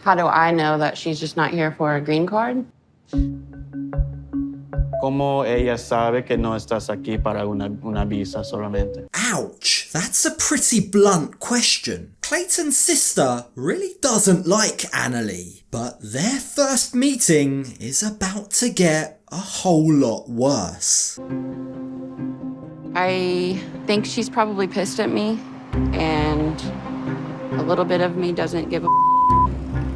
How do I know that she's just not here for a green card? ¿Cómo ella sabe que no estás aquí para una visa solamente? Ouch, that's a pretty blunt question. Clayton's sister really doesn't like Anali, but their first meeting is about to get a whole lot worse. I think she's probably pissed at me, and a little bit of me doesn't give a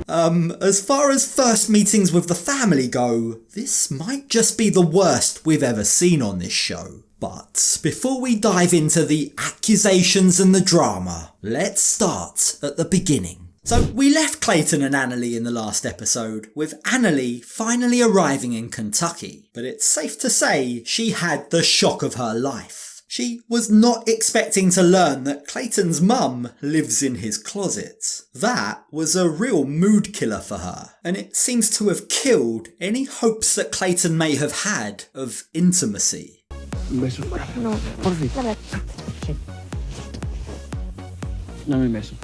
As far as first meetings with the family go, this might just be the worst we've ever seen on this show. But before we dive into the accusations and the drama, let's start at the beginning. So we left Clayton and Anali in the last episode, with Anali finally arriving in Kentucky. But it's safe to say she had the shock of her life. She was not expecting to learn that Clayton's mum lives in his closet. That was a real mood killer for her, and it seems to have killed any hopes that Clayton may have had of intimacy. Un beso. No, Por fin. dame. Dame un beso.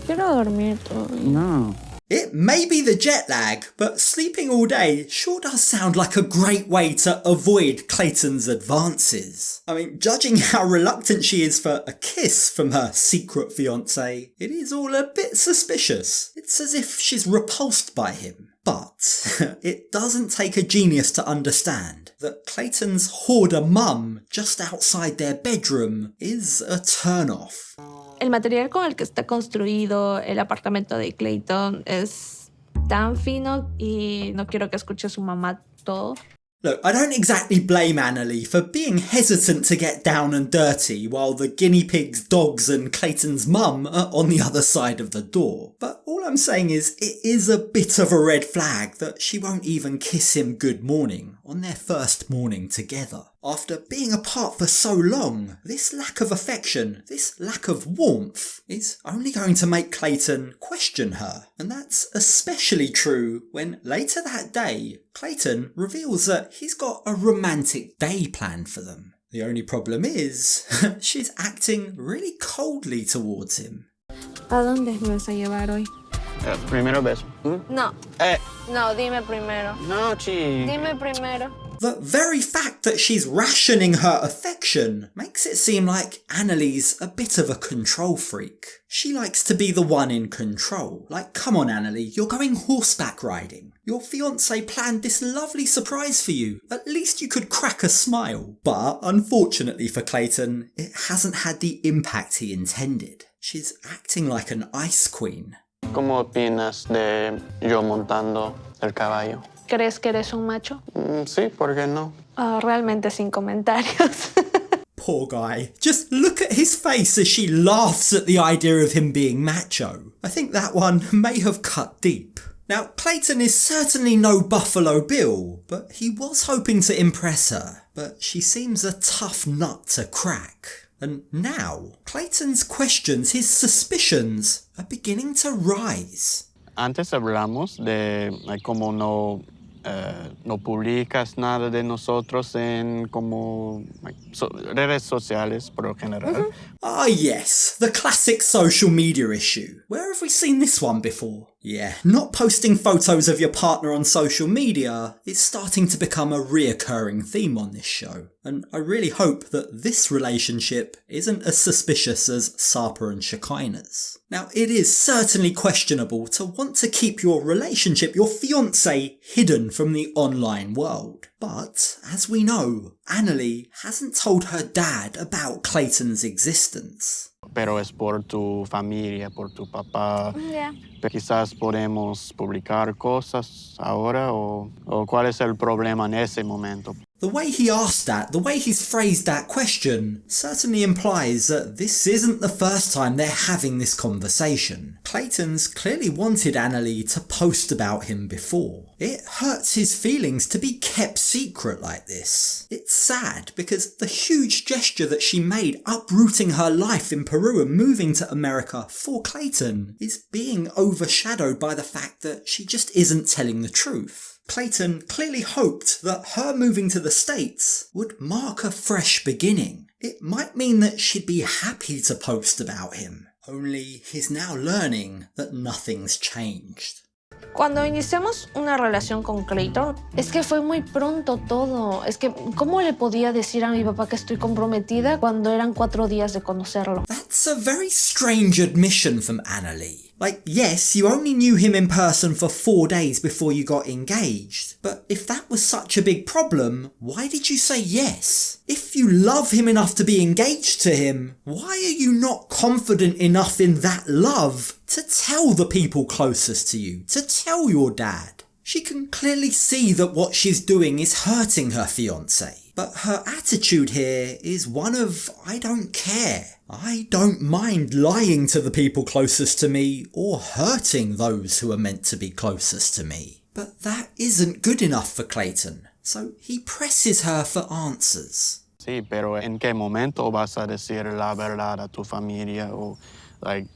Quiero dormir todo. No. It may be the jet lag, but sleeping all day sure does sound like a great way to avoid Clayton's advances. I mean, judging how reluctant she is for a kiss from her secret fiancé, it is all a bit suspicious. It's as if she's repulsed by him. But it doesn't take a genius to understand that Clayton's hoarder mum just outside their bedroom is a turn-off. El material con el que está construido el apartamento de Clayton es tan fino y no quiero que escuche su mamá todo. Look, I don't exactly blame Anali for being hesitant to get down and dirty while the guinea pigs, dogs and Clayton's mum are on the other side of the door. But all I'm saying is it is a bit of a red flag that she won't even kiss him good morning on their first morning together. After being apart for so long, this lack of affection, this lack of warmth, is only going to make Clayton question her. And that's especially true when later that day, Clayton reveals that he's got a romantic day planned for them. The only problem is, she's acting really coldly towards him. ¿A dónde me vas a llevar hoy? Primero beso. No. No, dime primero. No, chi. Dime primero. The very fact that she's rationing her affection makes it seem like Anali's a bit of a control freak. She likes to be the one in control. Like, come on Anali, you're going horseback riding. Your fiancé planned this lovely surprise for you. At least you could crack a smile. But unfortunately for Clayton, it hasn't had the impact he intended. She's acting like an ice queen. ¿Cómo opinas de yo montando el caballo? ¿Crees que eres un macho? Sí, ¿por qué no? Realmente sin comentarios. Poor guy. Just look at his face as she laughs at the idea of him being macho. I think that one may have cut deep. Now, Clayton is certainly no Buffalo Bill, but he was hoping to impress her. But she seems a tough nut to crack. And now, Clayton's questions, his suspicions, are beginning to rise. Antes hablamos de cómo no publicas nada de nosotros en como redes sociales por lo general. Ah yes, the classic social media issue. Where have we seen this one before? Yeah, not posting photos of your partner on social media is starting to become a reoccurring theme on this show. And I really hope that this relationship isn't as suspicious as Sapa and Shekinah's. Now, it is certainly questionable to want to keep your relationship, your fiancé, hidden from the online world. But, as we know, Anali hasn't told her dad about Clayton's existence. Pero es por tu familia, por tu papá. Yeah. Quizás podemos publicar cosas ahora o cuál es el problema en ese momento. The way he asked that, the way he's phrased that question, certainly implies that this isn't the first time they're having this conversation. Clayton's clearly wanted Anali to post about him before. It hurts his feelings to be kept secret like this. It's sad because the huge gesture that she made uprooting her life in Peru and moving to America for Clayton is being overshadowed by the fact that she just isn't telling the truth. Clayton clearly hoped that her moving to the States would mark a fresh beginning. It might mean that she'd be happy to post about him. Only he's now learning that nothing's changed. Cuando iniciamos una relación con Clayton, Es que fue muy pronto todo. Es que, ¿cómo le podía decir a mi papá que estoy comprometida cuando eran 4 días de conocerlo. That's a very strange admission from Anali. Like, yes, you only knew him in person for 4 days before you got engaged. But if that was such a big problem, why did you say yes? If you love him enough to be engaged to him, why are you not confident enough in that love to tell the people closest to you, to tell your dad? She can clearly see that what she's doing is hurting her fiancé. But her attitude here is one of, I don't care. I don't mind lying to the people closest to me or hurting those who are meant to be closest to me. But that isn't good enough for Clayton, so he presses her for answers. Sí, pero ¿en qué momento vas a decir la verdad a tu familia? O, like,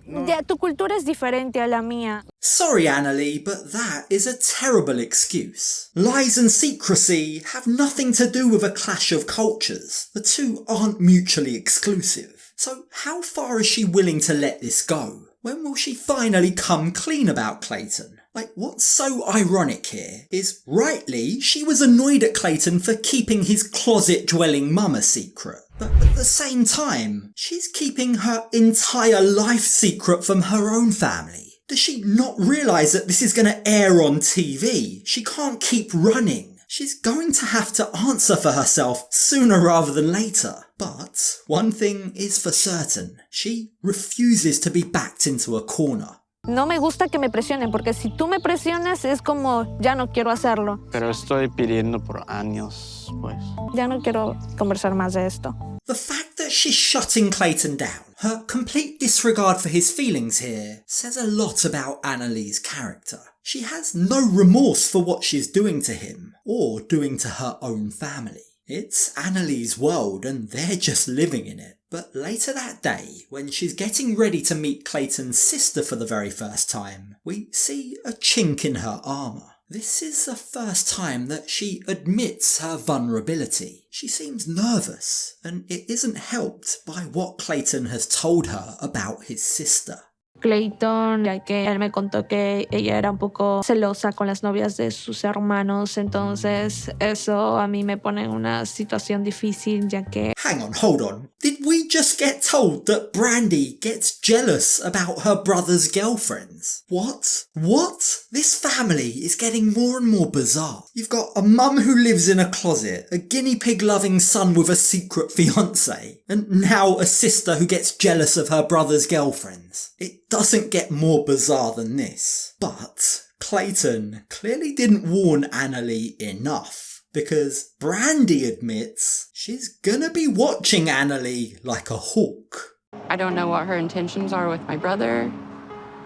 Ya, tu cultura es diferente a la mía. Sorry, Annalie, but that is a terrible excuse. Lies and secrecy have nothing to do with a clash of cultures. The two aren't mutually exclusive. So how far is she willing to let this go? When will she finally come clean about Clayton? Like, what's so ironic here is, rightly, she was annoyed at Clayton for keeping his closet-dwelling mum a secret. But at the same time, she's keeping her entire life secret from her own family. Does she not realise that this is going to air on TV? She can't keep running. She's going to have to answer for herself sooner rather than later. But one thing is for certain, she refuses to be backed into a corner. No me gusta que me presionen, porque si tú me presionas es como, ya no quiero hacerlo. pero estoy pidiendo por años, pues. Ya no quiero conversar más de esto. The fact that she's shutting Clayton down, her complete disregard for his feelings here, says a lot about Annalie's character. She has no remorse for what she's doing to him, or doing to her own family. It's Annalie's world and they're just living in it. But later that day, when she's getting ready to meet Clayton's sister for the very first time, we see a chink in her armour. This is the first time that she admits her vulnerability. She seems nervous, and it isn't helped by what Clayton has told her about his sister. Clayton, ya que él me contó que ella era un poco celosa con las novias de sus hermanos, entonces eso a mí me pone en una situación difícil, ya que... Hang on, hold on. Did we just get told that Brandi gets jealous about her brother's girlfriends? What? What? This family is getting more and more bizarre. You've got a mum who lives in a closet, a guinea pig loving son with a secret fiancé, and now a sister who gets jealous of her brother's girlfriends. It doesn't get more bizarre than this. But Clayton clearly didn't warn Annalie enough, because Brandi admits she's gonna be watching Annalie like a hawk. I don't know what her intentions are with my brother.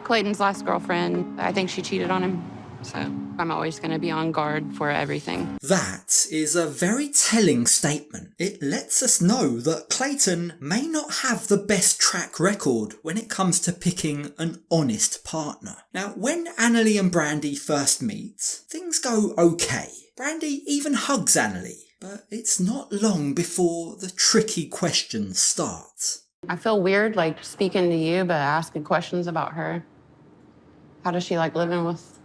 Clayton's last girlfriend, I think she cheated on him. So I'm always going to be on guard for everything. That is a very telling statement. It lets us know that Clayton may not have the best track record when it comes to picking an honest partner. Now, when Annalie and Brandi first meet, things go okay. Brandi even hugs Annalie, but it's not long before the tricky questions start. I feel weird, like, speaking to you, but asking questions about her. How does she like living with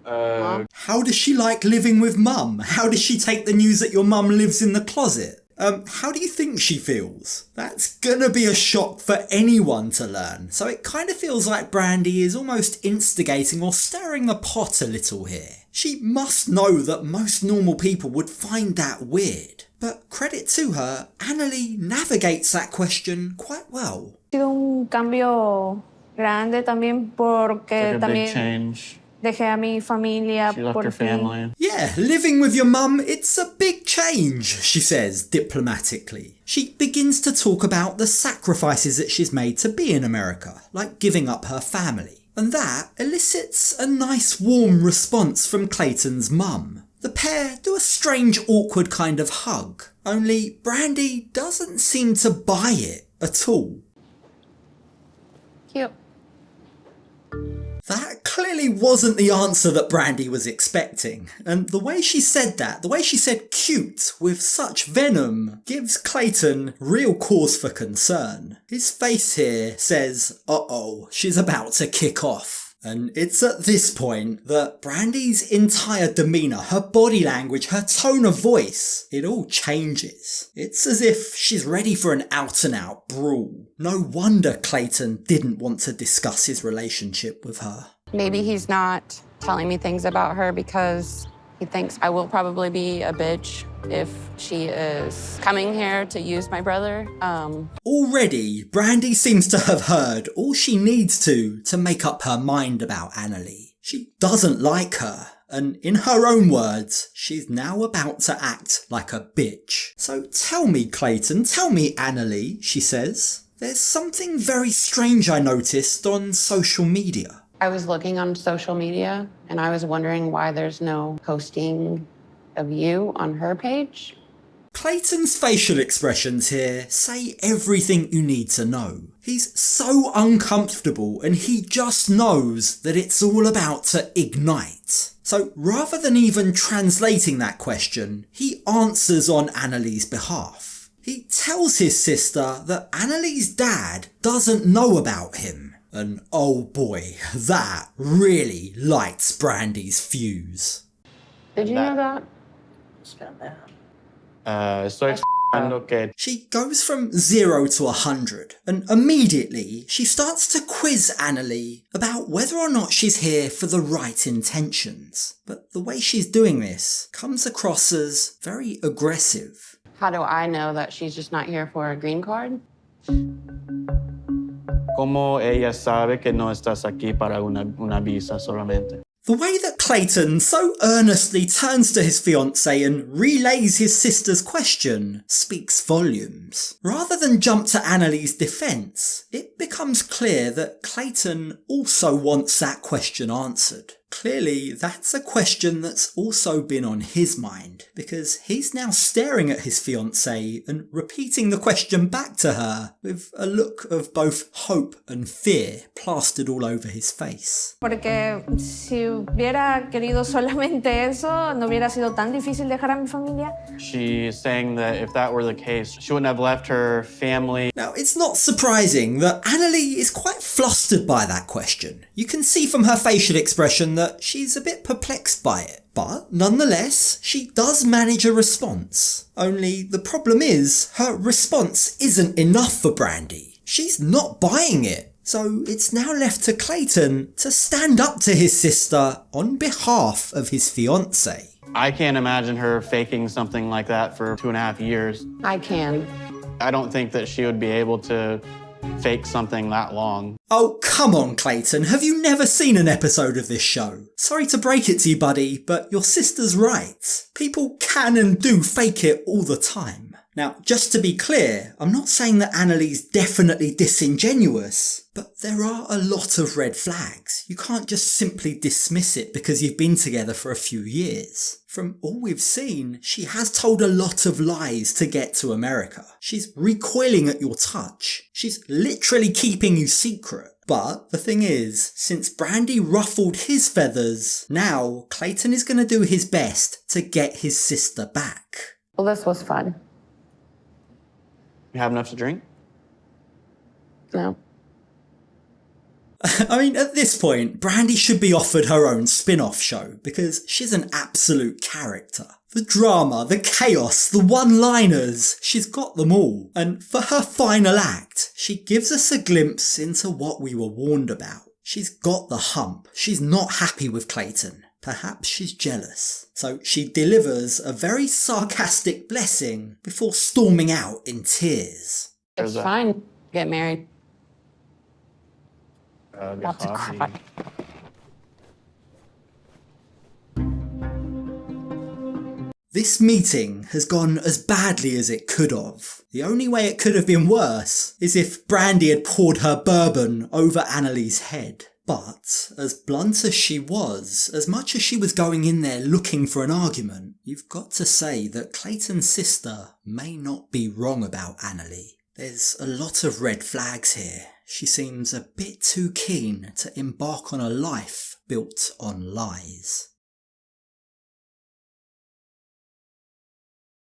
Mom? How does she like living with Mum? How does she take the news that your mum lives in the closet? How do you think she feels? That's gonna be a shock for anyone to learn. So it kind of feels like Brandi is almost instigating or stirring the pot a little here. She must know that most normal people would find that weird. But credit to her, Annalie navigates that question quite well. Ha sido un cambio grande también porque Like a también big change. dejé a mi familia She left por her ti. family. Yeah, living with your mum, it's a big change, she says diplomatically. She begins to talk about the sacrifices that she's made to be in America, like giving up her family. And that elicits a nice warm response from Clayton's mum. The pair do a strange awkward kind of hug, only Brandi doesn't seem to buy it at all. Cute. That clearly wasn't the answer that Brandi was expecting, and the way she said that, the way she said cute with such venom, gives Clayton real cause for concern. His face here says, uh-oh, she's about to kick off. And it's at this point that Brandi's entire demeanour, her body language, her tone of voice, it all changes. It's as if she's ready for an out-and-out brawl. No wonder Clayton didn't want to discuss his relationship with her. Maybe he's not telling me things about her because he thinks I will probably be a bitch if she is coming here to use my brother. Already, Brandi seems to have heard all she needs to make up her mind about Anali. She doesn't like her, and in her own words, she's now about to act like a bitch. So tell me, Clayton, tell me, Anali, she says. There's something very strange I noticed on social media. I was looking on social media, and I was wondering why there's no posting of you on her page. Clayton's facial expressions here say everything you need to know. He's so uncomfortable and he just knows that it's all about to ignite. So rather than even translating that question, he answers on Anali's behalf. He tells his sister that Anali's dad doesn't know about him. And oh boy, that really lights Brandi's fuse. Did you know that? Estoy explicando que She goes from 0 to 100 and immediately she starts to quiz Anali about whether or not she's here for the right intentions. But the way she's doing this comes across as very aggressive. How do I know that she's just not here for a green card? como ella sabe que no estás aquí para una visa solamente. The way that Clayton so earnestly turns to his fiancée and relays his sister's question speaks volumes. Rather than jump to Anali's defence, it becomes clear that Clayton also wants that question answered. Clearly, that's a question that's also been on his mind, because he's now staring at his fiancée and repeating the question back to her with a look of both hope and fear plastered all over his face. Porque si hubiera querido solamente eso, no hubiera sido tan difícil dejar a mi familia. She's saying that if that were the case, she wouldn't have left her family. Now, it's not surprising that Anali is quite flustered by that question. You can see from her facial expression that she's a bit perplexed by it. But nonetheless, she does manage a response. Only the problem is, her response isn't enough for Brandi. She's not buying it. So it's now left to Clayton to stand up to his sister on behalf of his fiancée. I can't imagine her faking something like that for 2.5 years. I can. I don't think that she would be able to fake something that long. Oh, come on, Clayton. Have you never seen an episode of this show? Sorry to break it to you, buddy, but your sister's right. People can and do fake it all the time. Now, just to be clear, I'm not saying that Anali's definitely disingenuous, but there are a lot of red flags. You can't just simply dismiss it because you've been together for a few years. From all we've seen, she has told a lot of lies to get to America. She's recoiling at your touch. She's literally keeping you secret. But the thing is, since Brandi ruffled his feathers, now Clayton is going to do his best to get his sister back. Well, this was fun. You have enough to drink? No. I mean, at this point, Brandi should be offered her own spin-off show because she's an absolute character. The drama, the chaos, the one-liners, she's got them all. And for her final act, she gives us a glimpse into what we were warned about. She's got the hump. She's not happy with Clayton. Perhaps she's jealous. So she delivers a very sarcastic blessing before storming out in tears. It's fine. Get married. About to cry. This meeting has gone as badly as it could have. The only way it could have been worse is if Brandi had poured her bourbon over Anali's head. But, as blunt as she was, as much as she was going in there looking for an argument, you've got to say that Clayton's sister may not be wrong about Anali. There's a lot of red flags here. She seems a bit too keen to embark on a life built on lies.